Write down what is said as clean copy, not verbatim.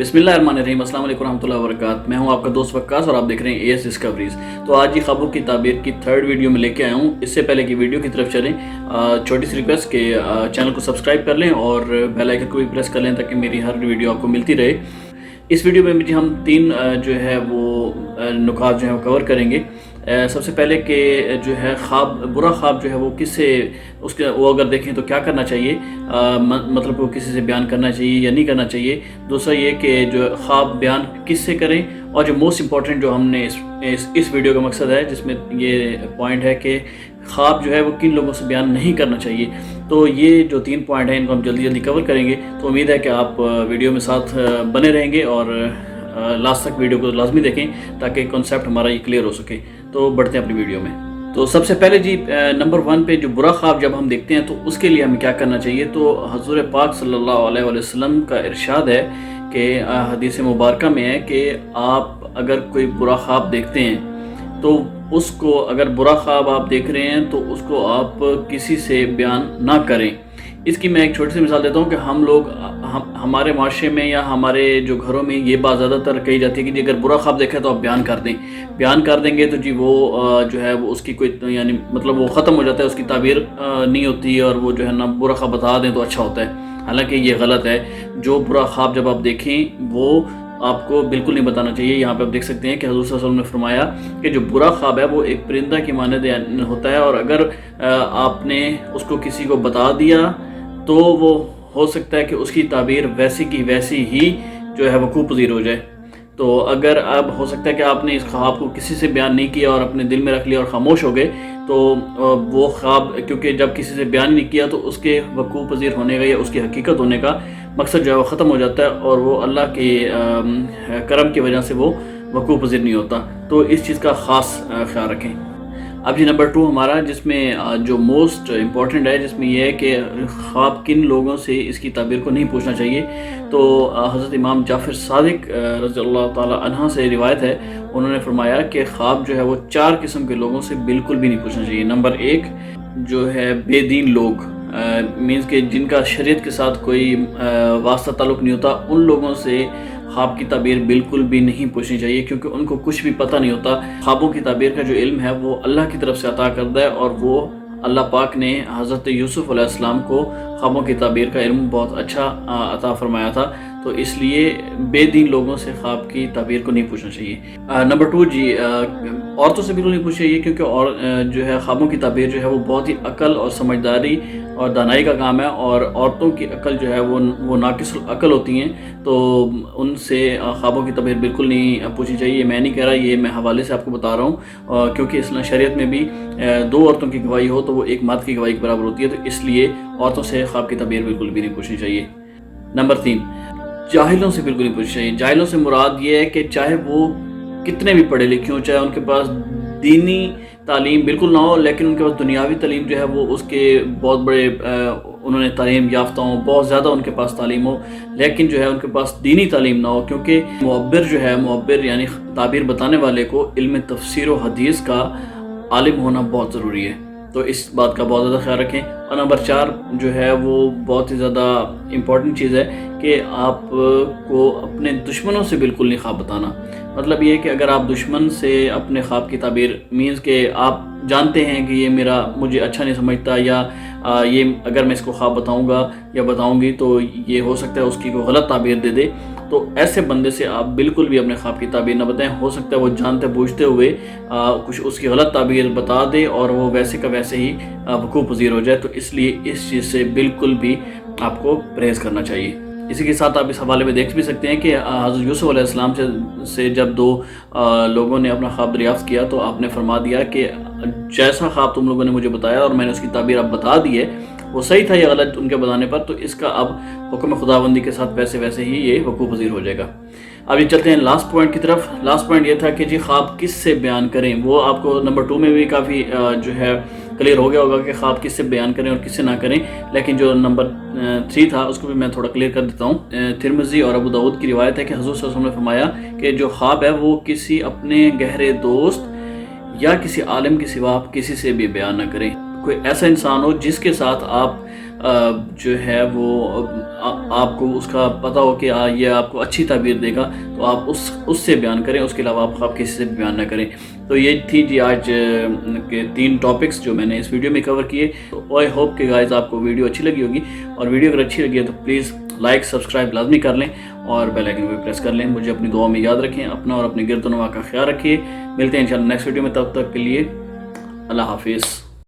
बिस्मिल्लाहिर्रहमानिर्रहीम, अस्सलाम वालेकुम रहमतुल्लाहि व बरकातहू। मैं हूं आपका दोस्त वक्कास और आप देख रहे हैं एएस डिस्कवरीज। तो आज ये ख्वाबों की ताबीर की थर्ड वीडियो में लेके आया हूं। इससे पहले कि वीडियो की तरफ चलें, छोटी सी रिक्वेस्ट कि चैनल को सब्सक्राइब कर लें और बेल आइकन को भी प्रेस कर लें ताकि मेरी हर वीडियो आपको मिलती रहे। इस वीडियो में जी हम तीन जो है वो नुकात जो है वो कवर करेंगे। सबसे पहले कि जो है बुरा ख्वाब जो है वो किससे उसके वो अगर देखें तो क्या करना चाहिए, मतलब वो किसी से बयान करना चाहिए या नहीं करना चाहिए। दूसरा ये कि जो ख्वाब बयान किससे करें, और जो मोस्ट इम्पॉर्टेंट जो हमने इस वीडियो का मकसद है जिसमें ये पॉइंट है कि ख्वाब जो है वो किन लोगों से बयान नहीं करना चाहिए। तो ये जो तीन पॉइंट हैं इनको हम जल्दी जल्दी कवर करेंगे। तो उम्मीद है कि आप वीडियो में साथ बने रहेंगे और लास्ट तक वीडियो को लाजमी देखें ताकि कॉन्सेप्ट हमारा ये क्लियर हो सके। तो बढ़ते हैं अपनी वीडियो में। तो सबसे पहले जी नंबर 1 पे जो बुरा ख्वाब जब हम देखते हैं तो उसके लिए हमें क्या करना चाहिए। तो हज़ूर पाक सल्लल्लाहु अलैहि वसल्लम का इरशाद है कि हदीस मुबारक में है कि आप अगर कोई बुरा ख्वाब देखते हैं तो उसको, अगर बुरा ख्वाब आप देख रहे हैं तो उसको आप किसी से बयान ना करें। इसकी मैं एक छोटी सी मिसाल देता हूँ कि हमारे माशरे में या हमारे जो घरों में ये बात ज़्यादातर कही जाती है कि जी अगर बुरा ख्वाब देखा तो आप बयान कर दें। बयान कर देंगे तो जी वो जो है वो उसकी कोई यानी मतलब वो ख़त्म हो जाता है, उसकी ताबीर नहीं होती और वो जो है ना बुरा ख्वाब बता दें तो अच्छा होता है। हालांकि ये गलत है। जो बुरा ख्वाब जब आप देखें वो आपको बिल्कुल नहीं बताना चाहिए। यहाँ पे आप देख सकते हैं कि हज़ूर सल्लल्लाहु अलैहि वसल्लम ने फरमाया कि जो बुरा ख्वाब है वो एक परिंदा की मानद होता है, और अगर आपने उसको किसी को बता दिया तो वो हो सकता है कि उसकी ताबीर वैसी की वैसी ही जो है वकूफ़ पज़ीर हो जाए। तो अगर अब हो सकता है कि आपने इस ख्वाब को किसी से बयान नहीं किया और अपने दिल में रख लिया और ख़ामोश हो गए, तो वो ख्वाब, क्योंकि जब किसी से बयान नहीं किया तो उसके वकूफ़ पज़ीर होने का या उसकी हकीकत होने का मकसद जो है वो ख़त्म हो जाता है और वो अल्लाह के करम की वजह से वो वकूफ़ पज़ीर नहीं होता। तो इस चीज़ का ख़ास ख्याल रखें। अब जी नंबर 2 हमारा, जिसमें जो मोस्ट इम्पॉर्टेंट है, जिसमें यह है कि ख्वाब किन लोगों से इसकी ताबीर को नहीं पूछना चाहिए। तो हज़रत इमाम जाफ़र सादिक रज़ियल्लाहु ताला अन्हा से रिवायत है, उन्होंने फरमाया कि ख्वाब जो है वो 4 किस्म के लोगों से बिल्कुल भी नहीं पूछना चाहिए। नंबर 1 जो है बेदीन लोग, मीन्स के जिनका शरीयत के साथ कोई वास्ता ताल्लुक़ नहीं होता, उन लोगों से ख्वाब की ताबीर बिल्कुल भी नहीं पूछनी चाहिए, क्योंकि उनको कुछ भी पता नहीं होता। ख्वाबों की ताबीर का जो इल्म है वो अल्लाह की तरफ से अता करता है, और वो अल्लाह पाक ने हज़रत यूसुफ़ अलैहिस्सलाम को ख्वाबों की ताबीर का इल्म बहुत अच्छा अता फरमाया था। तो इसलिए बेदीन लोगों से ख्वाब की ताबीर को नहीं पूछना चाहिए। नंबर 2 जी, औरतों से बिल्कुल नहीं पूछना चाहिए, क्योंकि और जो है ख्वाबों की ताबीर जो है वो बहुत ही अकल और समझदारी और दानाई का काम है, और औरतों की अकल जो है वो नाकिसुल अकल होती हैं। तो उनसे ख्वाबों की ताबीर बिल्कुल नहीं पूछनी चाहिए। ये मैं नहीं कह रहा, ये मैं हवाले से आपको बता रहा हूँ, क्योंकि इस्लाम शरीयत में भी 2 औरतों की गवाही हो तो वो एक मर्द की गवाही के बराबर होती है। तो इसलिए औरतों से ख्वाब की ताबीर बिल्कुल भी नहीं पूछनी चाहिए। नंबर 3, जाहिलों से बिल्कुल नहीं पूछनी चाहिए। जाहिलों से मुराद ये है कि चाहे वो कितने भी पढ़े लिखे हों, चाहे उनके पास दीनी तालीम बिल्कुल ना हो, लेकिन उनके पास दुनियावी तालीम जो है वो उसके बहुत बड़े उन्होंने तालीम याफ्ता हों, बहुत ज़्यादा उनके पास तालीम हो, लेकिन जो है उनके पास दीनी तालीम ना हो। क्योंकि मुअब्बिर जो है, मुअब्बिर यानी ताबीर बताने वाले को इल्म तफसीर व हदीस का आलिम होना बहुत ज़रूरी है। तो इस बात का बहुत ज़्यादा ख्याल रखें। और नंबर 4 जो है वो बहुत ही ज़्यादा इम्पॉर्टेंट चीज़ है कि आप को अपने दुश्मनों से बिल्कुल नहीं ख्वाब बताना। मतलब ये है कि अगर आप दुश्मन से अपने ख्वाब की ताबीर, मीन्स के आप जानते हैं कि ये मुझे अच्छा नहीं समझता, या ये अगर मैं इसको ख्वाब बताऊंगा या बताऊंगी तो ये हो सकता है उसकी कोई गलत ताबीर दे दे, तो ऐसे बंदे से आप बिल्कुल भी अपने ख्वाब की ताबीर ना बताएं। हो सकता है वो जानते बूझते हुए कुछ उसकी गलत ताबीर बता दे और वो वैसे का वैसे ही वकूफ़ पज़ीर हो जाए। तो इसलिए इस चीज़ से बिल्कुल भी आपको परहेज़ करना चाहिए। इसी के साथ आप इस हवाले में देख भी सकते हैं कि हज़रत यूसुफ़ अलैहिस्सलाम से जब 2 लोगों ने अपना ख्वाब दरियाफ़्त किया तो आपने फरमा दिया कि जैसा ख्वाब तुम लोगों ने मुझे बताया और मैंने उसकी ताबीर अब बता दी है, वो सही था या गलत उनके बताने पर, तो इसका अब हुक्म खुदाबंदी के साथ वैसे वैसे ही ये वकूफ़ पज़ीर हो जाएगा। अब ये चलते हैं लास्ट पॉइंट की तरफ। लास्ट पॉइंट ये था कि जी ख्वाब किस से बयान करें। वो आपको नंबर 2 में भी काफ़ी जो है क्लियर हो गया होगा कि ख्वाब किस से बयान करें और किससे ना करें, लेकिन जो नंबर 3 था उसको भी मैं थोड़ा क्लियर कर देता हूँ। तिरमिज़ी और अबू दाऊद की रिवायत है कि हज़रत सल्लल्लाहु अलैहि वसल्लम ने फरमाया कि जो ख्वाब है वो किसी अपने गहरे दोस्त या किसी आलिम के सिवा आप किसी से भी बयान न करें। کوئی ایسا انسان ہو جس کے ساتھ آپ جو ہے وہ آپ کو اس کا پتہ ہو کہ یہ آپ کو اچھی تعبیر دے گا تو آپ اس سے بیان کریں، اس کے علاوہ آپ کسی سے بیان نہ کریں۔ تو یہ تھی جی آج کے 3 ٹاپکس جو میں نے اس ویڈیو میں کور کیے۔ تو آئی ہوپ کہ گائز آپ کو ویڈیو اچھی لگی ہوگی، اور ویڈیو اگر اچھی لگی ہے تو پلیز لائک سبسکرائب لازمی کر لیں اور بیل آئیکن کو پریس کر لیں۔ مجھے اپنی دعا میں یاد رکھیں، اپنا اور اپنے گرد و نواح کا خیال رکھیے۔ ملتے ہیں انشاءاللہ نیکسٹ ویڈیو میں، تب تک کے لیے اللہ حافظ۔